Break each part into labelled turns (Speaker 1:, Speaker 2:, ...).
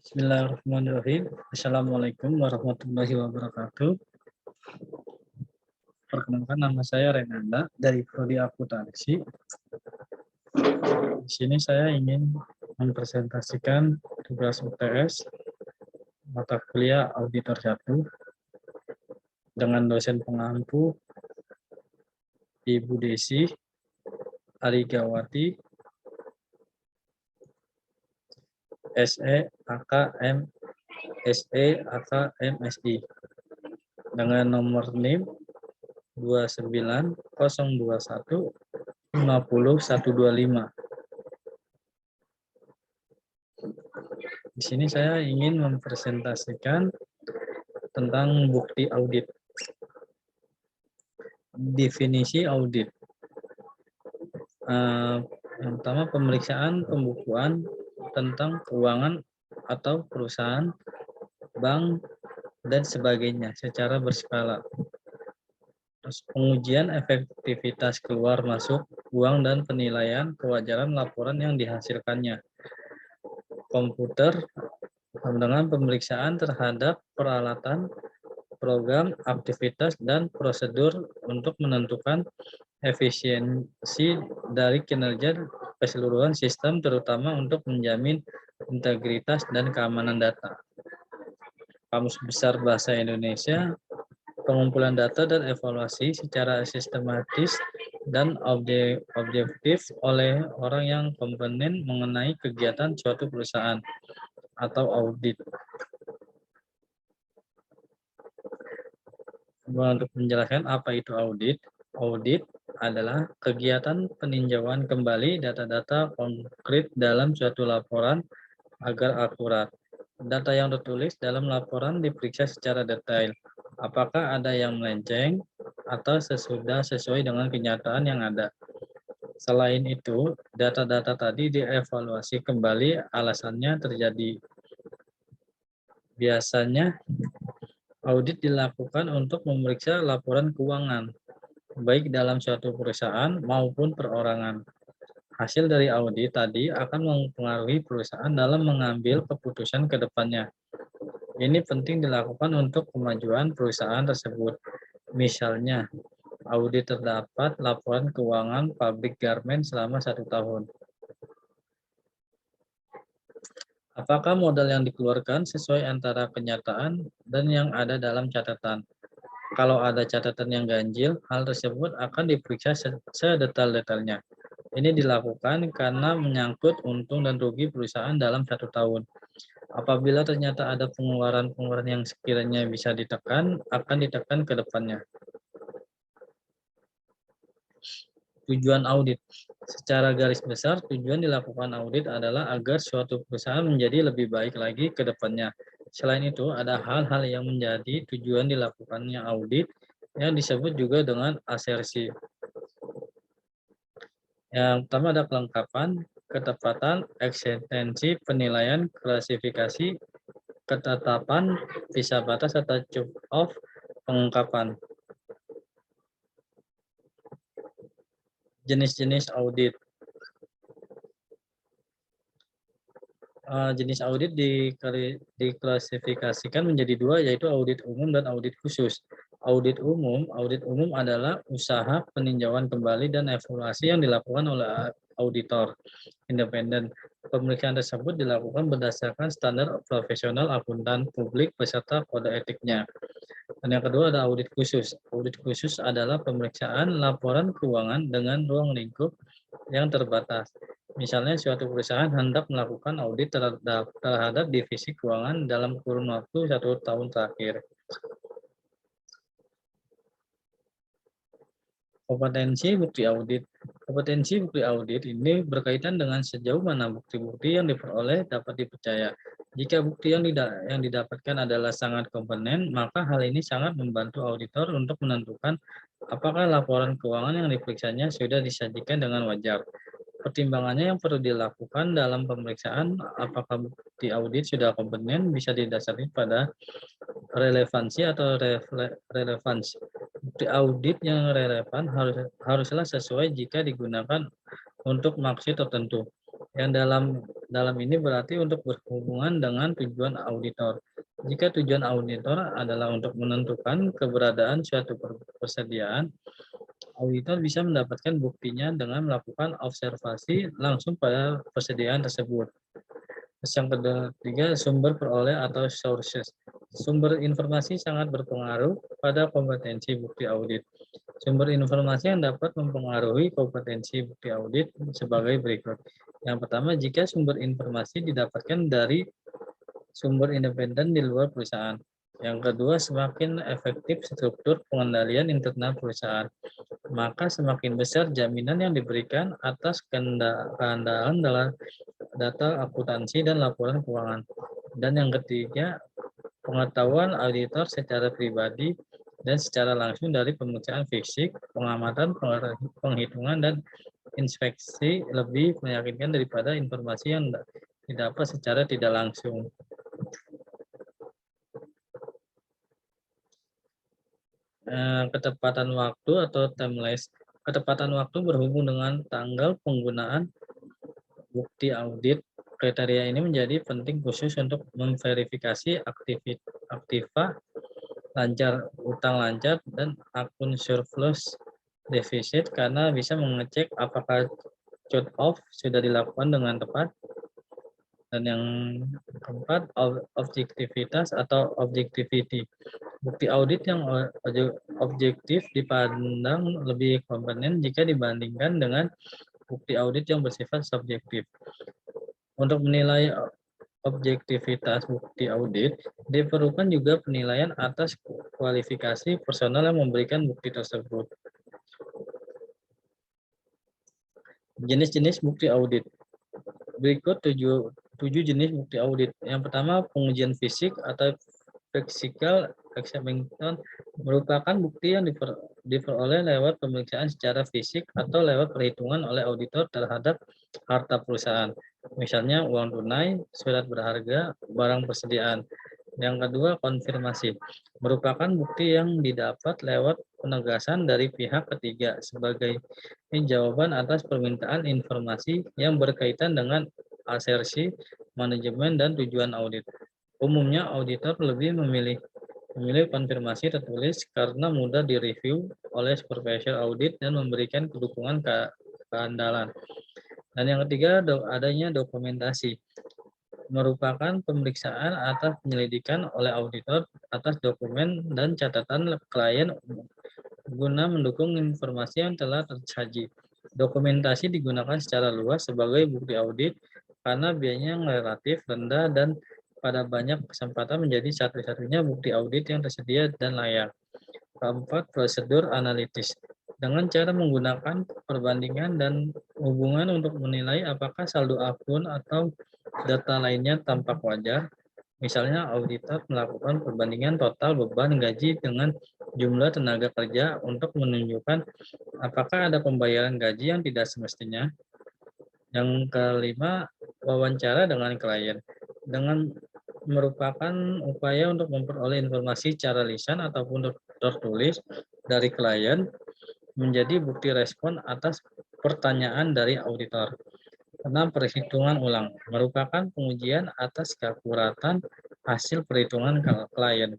Speaker 1: Bismillahirrahmanirrahim. Assalamualaikum warahmatullahi wabarakatuh. Perkenalkan, nama saya Renanda dari Prodi Akuntansi. Di sini saya ingin mempresentasikan tugas UTS mata kuliah Auditor 1 dengan dosen pengampu Ibu Desi Arigawati, SE AKM SE AKMSI dengan nomor NIM 29021 Di sini saya ingin mempresentasikan tentang bukti audit. Definisi audit. Yang pertama, pemeriksaan pembukuan tentang keuangan atau perusahaan, bank, dan sebagainya secara berskala. Terus pengujian efektivitas keluar masuk uang dan penilaian kewajaran laporan yang dihasilkannya. Komputer dengan pemeriksaan terhadap peralatan, program, aktivitas, dan prosedur untuk menentukan efisiensi dari kinerja keseluruhan sistem, terutama untuk menjamin integritas dan keamanan data. Kamus Besar Bahasa Indonesia, pengumpulan data dan evaluasi secara sistematis dan objektif oleh orang yang kompeten mengenai kegiatan suatu perusahaan atau audit. Untuk menjelaskan apa itu audit, audit adalah kegiatan peninjauan kembali data-data konkret dalam suatu laporan agar akurat. Data yang tertulis dalam laporan diperiksa secara detail. Apakah ada yang melenceng atau sesuai dengan kenyataan yang ada. Selain itu, data-data tadi dievaluasi kembali alasannya terjadi. Biasanya, audit dilakukan untuk memeriksa laporan keuangan, baik dalam suatu perusahaan maupun perorangan. Hasil dari audit tadi akan mempengaruhi perusahaan dalam mengambil keputusan ke depannya. Ini penting dilakukan untuk kemajuan perusahaan tersebut. Misalnya, audit terdapat laporan keuangan pabrik garmen selama 1 tahun. Apakah modal yang dikeluarkan sesuai antara kenyataan dan yang ada dalam catatan? Kalau ada catatan yang ganjil, hal tersebut akan diperiksa sedetail-detailnya. Ini dilakukan karena menyangkut untung dan rugi perusahaan dalam 1 tahun. Apabila ternyata ada pengeluaran-pengeluaran yang sekiranya bisa ditekan, akan ditekan ke depannya. Tujuan audit. Secara garis besar, tujuan dilakukan audit adalah agar suatu perusahaan menjadi lebih baik lagi ke depannya. Selain itu, ada hal-hal yang menjadi tujuan dilakukannya audit yang disebut juga dengan asersi. Yang pertama ada kelengkapan, ketepatan, eksistensi, penilaian, klasifikasi, ketetapan, visa batas atau cut-off, pengungkapan. Jenis-jenis audit. Jenis audit diklasifikasikan menjadi 2, yaitu audit umum dan audit khusus. Audit umum adalah usaha peninjauan kembali dan evaluasi yang dilakukan oleh auditor independen. Pemeriksaan tersebut dilakukan berdasarkan standar profesional akuntan publik beserta kode etiknya. Dan yang kedua ada audit khusus. Audit khusus adalah pemeriksaan laporan keuangan dengan ruang lingkup yang terbatas. Misalnya suatu perusahaan hendak melakukan audit terhadap divisi keuangan dalam kurun waktu 1 tahun terakhir. Kompetensi bukti audit. Kompetensi bukti audit ini berkaitan dengan sejauh mana bukti-bukti yang diperoleh dapat dipercaya. Jika bukti yang didapatkan adalah sangat kompeten, maka hal ini sangat membantu auditor untuk menentukan apakah laporan keuangan yang diperiksanya sudah disajikan dengan wajar. Pertimbangannya yang perlu dilakukan dalam pemeriksaan apakah bukti audit sudah kompeten bisa didasari pada relevansi atau relevansi. Bukti audit yang relevan haruslah sesuai jika digunakan untuk maksud tertentu. Yang dalam ini berarti untuk berhubungan dengan tujuan auditor. Jika tujuan auditor adalah untuk menentukan keberadaan suatu persediaan, auditor bisa mendapatkan buktinya dengan melakukan observasi langsung pada persediaan tersebut. Terus yang ketiga, sumber peroleh atau sources. Sumber informasi sangat berpengaruh pada kompetensi bukti audit. Sumber informasi yang dapat mempengaruhi kompetensi bukti audit sebagai berikut. Yang pertama, jika sumber informasi didapatkan dari sumber independen di luar perusahaan. Yang kedua, semakin efektif struktur pengendalian internal perusahaan, maka semakin besar jaminan yang diberikan atas keandalan dalam data akuntansi dan laporan keuangan. Dan yang ketiga, pengetahuan auditor secara pribadi dan secara langsung dari pemeriksaan fisik, pengamatan, penghitungan, dan inspeksi lebih meyakinkan daripada informasi yang didapat secara tidak langsung. Ketepatan waktu atau timeless. Ketepatan waktu berhubung dengan tanggal penggunaan bukti audit. Kriteria ini menjadi penting khusus untuk memverifikasi aktiva lancar, utang lancar, dan akun surplus defisit karena bisa mengecek apakah cut off sudah dilakukan dengan tepat. Dan yang keempat, objektivitas atau objectivity. Bukti audit yang objektif dipandang lebih kompeten jika dibandingkan dengan bukti audit yang bersifat subjektif. Untuk menilai objektivitas bukti audit, diperlukan juga penilaian atas kualifikasi personal yang memberikan bukti tersebut. Jenis-jenis bukti audit. Berikut tujuh jenis bukti audit. Yang pertama, pengujian fisik atau physical examination merupakan bukti yang diperoleh lewat pemeriksaan secara fisik atau lewat perhitungan oleh auditor terhadap harta perusahaan. Misalnya uang tunai, surat berharga, barang persediaan. Yang kedua, konfirmasi. Merupakan bukti yang didapat lewat penegasan dari pihak ketiga sebagai jawaban atas permintaan informasi yang berkaitan dengan asersi, manajemen, dan tujuan audit. Umumnya auditor lebih memilih konfirmasi tertulis karena mudah direview oleh supervisor audit dan memberikan dukungan keandalan. Dan yang ketiga, adanya dokumentasi. Merupakan pemeriksaan atas penyelidikan oleh auditor atas dokumen dan catatan klien guna mendukung informasi yang telah tersaji. Dokumentasi digunakan secara luas sebagai bukti audit karena biayanya yang relatif rendah dan pada banyak kesempatan menjadi satu-satunya bukti audit yang tersedia dan layak. Keempat, prosedur analitis. Dengan cara menggunakan perbandingan dan hubungan untuk menilai apakah saldo akun atau data lainnya tampak wajar. Misalnya, auditor melakukan perbandingan total beban gaji dengan jumlah tenaga kerja untuk menunjukkan apakah ada pembayaran gaji yang tidak semestinya. Yang kelima, wawancara dengan klien. Dengan merupakan upaya untuk memperoleh informasi secara lisan ataupun tertulis dari klien menjadi bukti respon atas pertanyaan dari auditor. 6. Perhitungan ulang. Merupakan pengujian atas keakuratan hasil perhitungan klien.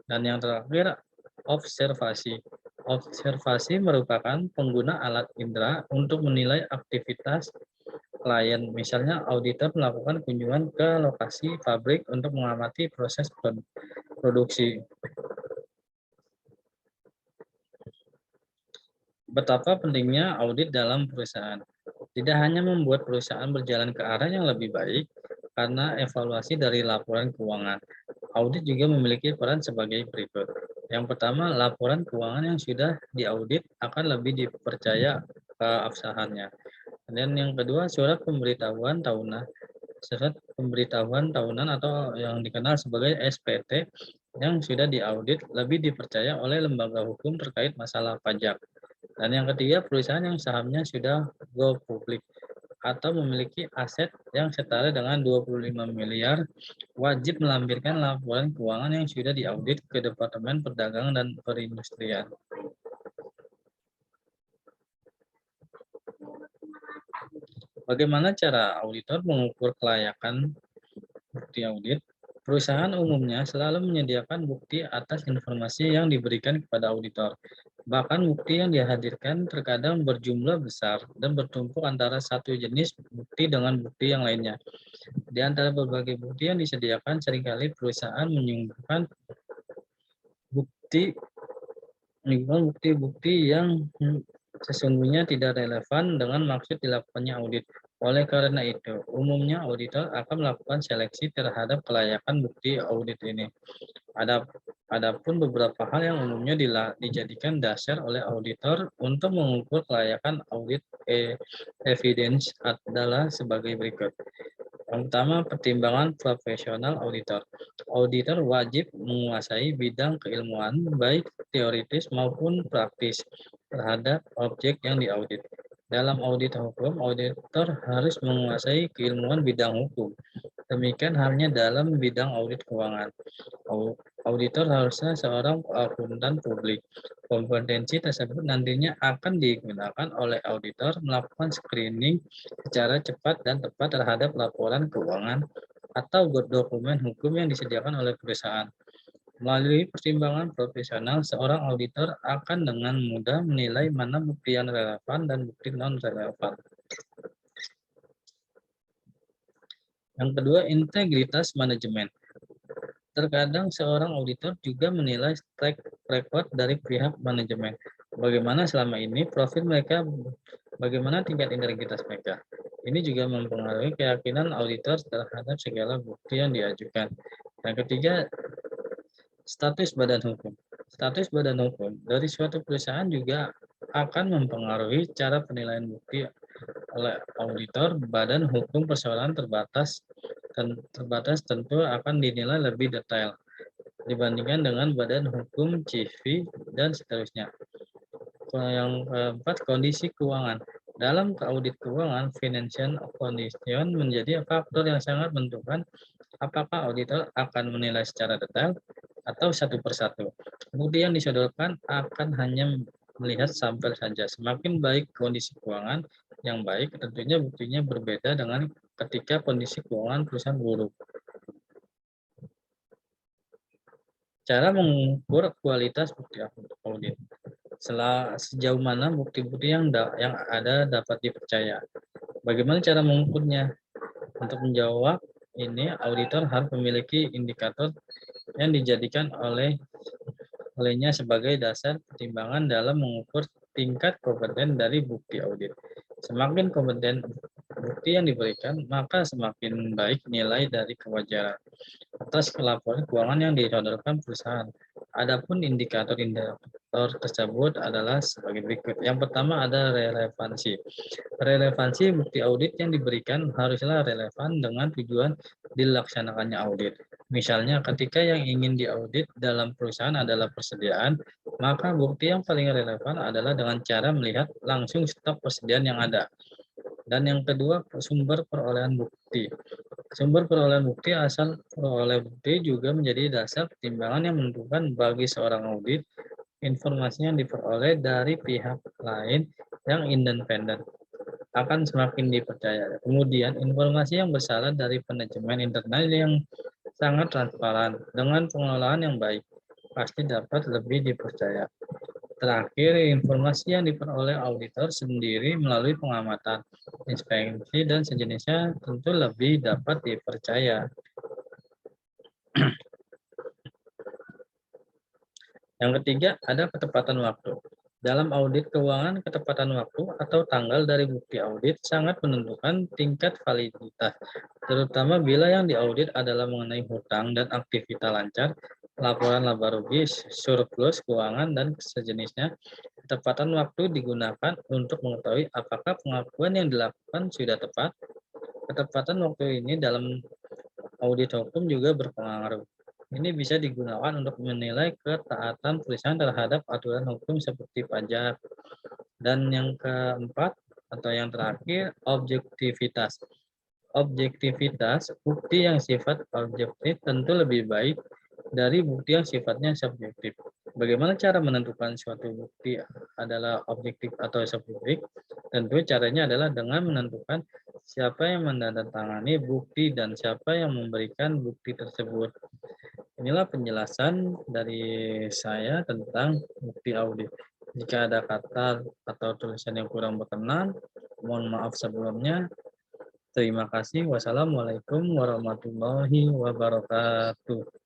Speaker 1: Dan yang terakhir, observasi. Observasi merupakan pengguna alat indera untuk menilai aktivitas klien. Misalnya, auditor melakukan kunjungan ke lokasi pabrik untuk mengamati proses produksi. Betapa pentingnya audit dalam perusahaan. Tidak hanya membuat perusahaan berjalan ke arah yang lebih baik karena evaluasi dari laporan keuangan. Audit juga memiliki peran sebagai berikut. Yang pertama, laporan keuangan yang sudah diaudit akan lebih dipercaya keabsahannya. Dan yang kedua, surat pemberitahuan tahunan. Surat pemberitahuan tahunan atau yang dikenal sebagai SPT yang sudah diaudit lebih dipercaya oleh lembaga hukum terkait masalah pajak. Dan yang ketiga, perusahaan yang sahamnya sudah go public atau memiliki aset yang setara dengan 25 miliar wajib melampirkan laporan keuangan yang sudah diaudit ke Departemen Perdagangan dan Perindustrian. Bagaimana cara auditor mengukur kelayakan bukti audit? Perusahaan umumnya selalu menyediakan bukti atas informasi yang diberikan kepada auditor. Bahkan bukti yang dihadirkan terkadang berjumlah besar dan bertumpuk antara satu jenis bukti dengan bukti yang lainnya. Di antara berbagai bukti yang disediakan, seringkali perusahaan bukti menyumbangkan bukti-bukti yang sesungguhnya tidak relevan dengan maksud dilakukannya audit. Oleh karena itu, umumnya auditor akan melakukan seleksi terhadap kelayakan bukti audit ini. Ada Adapun beberapa hal yang umumnya dijadikan dasar oleh auditor untuk mengukur kelayakan audit evidence adalah sebagai berikut. Yang pertama, pertimbangan profesional auditor. Auditor wajib menguasai bidang keilmuan, baik teoritis maupun praktis, terhadap objek yang diaudit. Dalam audit hukum, auditor harus menguasai keilmuan bidang hukum. Demikian halnya dalam bidang audit keuangan. Auditor harusnya seorang akuntan publik. Kompetensi tersebut nantinya akan digunakan oleh auditor melakukan screening secara cepat dan tepat terhadap laporan keuangan atau dokumen hukum yang disediakan oleh perusahaan. Melalui pertimbangan profesional, seorang auditor akan dengan mudah menilai mana bukti yang relevan dan bukti non-relevan. Yang kedua, integritas manajemen. Terkadang seorang auditor juga menilai track record dari pihak manajemen. Bagaimana selama ini profil mereka, bagaimana tingkat integritas mereka. Ini juga mempengaruhi keyakinan auditor terhadap segala bukti yang diajukan. Yang ketiga, status badan hukum. Status badan hukum dari suatu perusahaan juga akan mempengaruhi cara penilaian bukti oleh auditor. Badan hukum persoalan terbatas tentu akan dinilai lebih detail dibandingkan dengan badan hukum, CV, dan seterusnya. Yang keempat, kondisi keuangan. Dalam audit keuangan, financial condition menjadi faktor yang sangat menentukan apakah auditor akan menilai secara detail atau satu persatu. Bukti yang disodorkan akan hanya melihat sampel saja. Semakin baik kondisi keuangan yang baik, tentunya buktinya berbeda dengan ketika kondisi keuangan perusahaan buruk. Cara mengukur kualitas bukti audit. Sejauh mana bukti-bukti yang ada dapat dipercaya. Bagaimana cara mengukurnya? Untuk menjawab ini, auditor harus memiliki indikator yang dijadikan olehnya sebagai dasar pertimbangan dalam mengukur tingkat kompeten dari bukti audit. Semakin kompeten bukti yang diberikan, maka semakin baik nilai dari kewajaran atas laporan keuangan yang disodorkan perusahaan. Adapun indikator tersebut adalah sebagai berikut. Yang pertama ada relevansi. Relevansi bukti audit yang diberikan haruslah relevan dengan tujuan dilaksanakannya audit. Misalnya, ketika yang ingin diaudit dalam perusahaan adalah persediaan, maka bukti yang paling relevan adalah dengan cara melihat langsung stok persediaan yang ada. Dan yang kedua, sumber perolehan bukti. Sumber perolehan bukti asal peroleh bukti juga menjadi dasar pertimbangan yang menentukan bagi seorang audit informasi yang diperoleh dari pihak lain yang independen akan semakin dipercaya. Kemudian, informasi yang berasal dari manajemen internal yang sangat transparan dengan pengelolaan yang baik pasti dapat lebih dipercaya. Terakhir, informasi yang diperoleh auditor sendiri melalui pengamatan, inspeksi, dan sejenisnya tentu lebih dapat dipercaya. Yang ketiga, ada ketepatan waktu. Dalam audit keuangan, ketepatan waktu atau tanggal dari bukti audit sangat menentukan tingkat validitas, terutama bila yang diaudit adalah mengenai hutang dan aktivitas lancar, laporan laba rugi, surplus keuangan, dan sejenisnya. Ketepatan waktu digunakan untuk mengetahui apakah pengakuan yang dilakukan sudah tepat. Ketepatan waktu ini dalam audit hukum juga berpengaruh. Ini bisa digunakan untuk menilai ketaatan perusahaan terhadap aturan hukum seperti pajak. Dan yang keempat atau yang terakhir, objektivitas. Objektivitas, bukti yang sifat objektif tentu lebih baik dari bukti yang sifatnya subjektif. Bagaimana cara menentukan suatu bukti adalah objektif atau subjektif? Tentu caranya adalah dengan menentukan siapa yang menandatangani bukti dan siapa yang memberikan bukti tersebut. Inilah penjelasan dari saya tentang bukti audit. Jika ada kata atau tulisan yang kurang berkenan, mohon maaf sebelumnya. Terima kasih. Wassalamualaikum warahmatullahi wabarakatuh.